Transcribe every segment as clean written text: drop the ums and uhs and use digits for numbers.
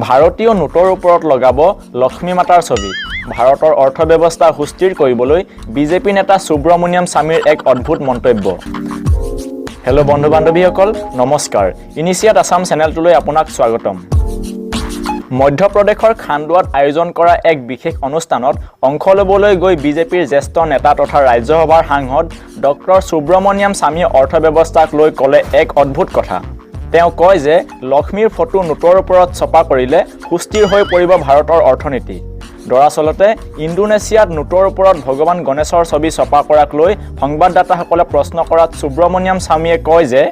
ভাৰতীয় নোটৰ ওপৰত লগাব লক্ষ্মী মাতাৰ ছবি। ভাৰতৰ অৰ্থব্যৱস্থা সুস্থিৰ কৰিবলৈ বিজেপি নেতা সুব্ৰমণিয়াম স্বামীৰ এক অদ্ভুত মন্তব্য। হেল্ল' বন্ধু বান্ধৱীসকল, নমস্কাৰ। ইনিচিয়েট আছাম চেনেলটোলৈ আপোনাক স্বাগতম। মধ্যপ্ৰদেশৰ খাণ্ডৱাত আয়োজন কৰা এক বিশেষ অনুষ্ঠানত অংশ ল'বলৈ গৈ বিজেপিৰ জ্যেষ্ঠ নেতা তথা ৰাজ্যসভাৰ সাংসদ ডক্টৰ সুব্ৰমণিয়াম স্বামীয়ে অৰ্থব্যৱস্থাক লৈ ক'লে এক অদ্ভুত কথা। তেওঁ কয় যে লক্ষ্মীৰ ফটো নোটৰ ওপৰত ছপা কৰিলে সুস্থিৰ হৈ পৰিব ভাৰতৰ অৰ্থনীতি। দৰাচলতে ইণ্ডোনেছিয়াত নোটৰ ওপৰত ভগৱান গণেশৰ ছবি ছপা কৰাক লৈ সংবাদদাতাসকলে প্ৰশ্ন কৰাত সুব্ৰমণিয়াম স্বামীয়ে কয় যে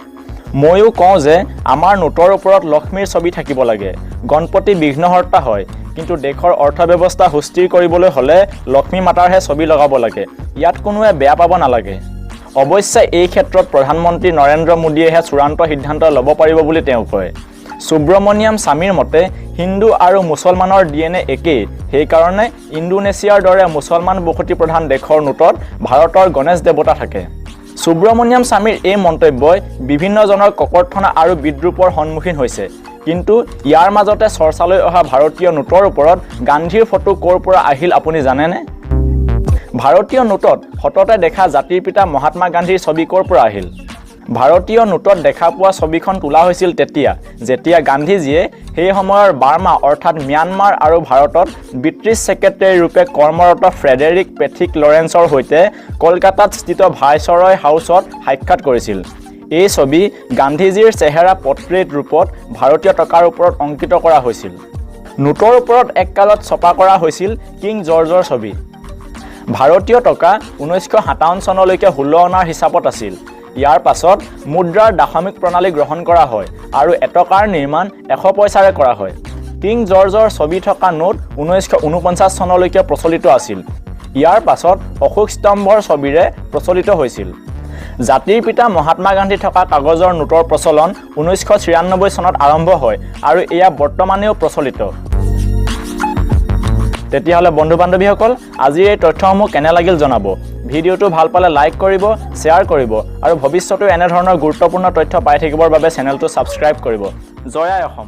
ময়ো কওঁ যে আমাৰ নোটৰ ওপৰত লক্ষ্মীৰ ছবি থাকিব লাগে। গণপতি বিঘ্নহৰ্তা হয়, কিন্তু দেশৰ অৰ্থব্যৱস্থা সুস্থিৰ কৰিবলৈ হ'লে লক্ষ্মী মাতাৰহে ছবি লগাব লাগে। ইয়াত কোনোৱে বেয়া পাব নালাগে। অৱশ্যে এই ক্ষেত্ৰত প্ৰধানমন্ত্ৰী নৰেন্দ্ৰ মোদীয়েহে চূড়ান্ত সিদ্ধান্ত ল'ব পাৰিব বুলি তেওঁ কয়। সুব্ৰমণিয়াম স্বামীৰ মতে হিন্দু আৰু মুছলমানৰ DNA একেই, সেইকাৰণে ইণ্ডোনেছিয়াৰ দৰে মুছলমান বসতি প্ৰধান দেশৰ নোটত ভাৰতৰ গণেশ দেৱতা থাকে। সুব্ৰমণিয়াম স্বামীৰ এই মন্তব্যই বিভিন্নজনৰ ককৰ্থনা আৰু বিদ্ৰূপৰ সন্মুখীন হৈছে। কিন্তু ইয়াৰ মাজতে চৰ্চালৈ অহা ভাৰতীয় নোটৰ ওপৰত গান্ধীৰ ফটো ক'ৰ পৰা আহিল আপুনি জানেনে? ভাৰতীয় নোটত সততে দেখা জাতিৰ পিতা মহাত্মা গান্ধীৰ ছবি ক'ৰ পৰা আহিল? ভাৰতীয় নোটত দেখা পোৱা ছবিখন তোলা হৈছিল তেতিয়া যেতিয়া গান্ধীজীয়ে সেই সময়ৰ বাৰ্মা অৰ্থাৎ ম্যানমাৰ আৰু ভাৰতত ব্ৰিটিছ ছেক্ৰেটাৰী ৰূপে কৰ্মৰত ফ্ৰেডেৰিক পেথিক লৰেন্সৰ সৈতে কলকাতাত স্থিত ভাইচৰয় হাউচত সাক্ষাৎ কৰিছিল। এই ছবি গান্ধীজীৰ চেহেৰা পৰ্ট্ৰেইট ৰূপত ভাৰতীয় টকাৰ ওপৰত অংকিত কৰা হৈছিল। নোটৰ ওপৰত এককালত ছপা কৰা হৈছিল কিং জৰ্জৰ ছবি। ভাৰতীয় টকা 1957 চনলৈকে 16 অনাৰ হিচাপত আছিল। ইয়াৰ পাছত মুদ্ৰাৰ দাশমিক প্ৰণালী গ্ৰহণ কৰা হয় আৰু এটকাৰ নিৰ্মাণ 100 পইচাৰে কৰা হয়। কিং জৰ্জৰ ছবি থকা নোট 1949 চনলৈকে প্ৰচলিত আছিল। ইয়াৰ পাছত অশোক স্তম্ভৰ ছবিৰে প্ৰচলিত হৈছিল। জাতিৰ পিতা মহাত্মা গান্ধী থকা কাগজৰ নোটৰ প্ৰচলন 1993 চনত আৰম্ভ হয় আৰু এয়া বৰ্তমানেও প্ৰচলিত। তেতিয়াহ'লে বন্ধু বান্ধৱীসকল, আজিৰ এই তথ্যসমূহ কেনে লাগিল জনাব। ভিডিঅ'টো ভাল পালে লাইক কৰিব, শ্বেয়াৰ কৰিব আৰু ভৱিষ্যতেও এনেধৰণৰ গুৰুত্বপূৰ্ণ তথ্য পাই থাকিবৰ বাবে চেনেলটো ছাবস্ক্ৰাইব কৰিব। জয় আই অসম।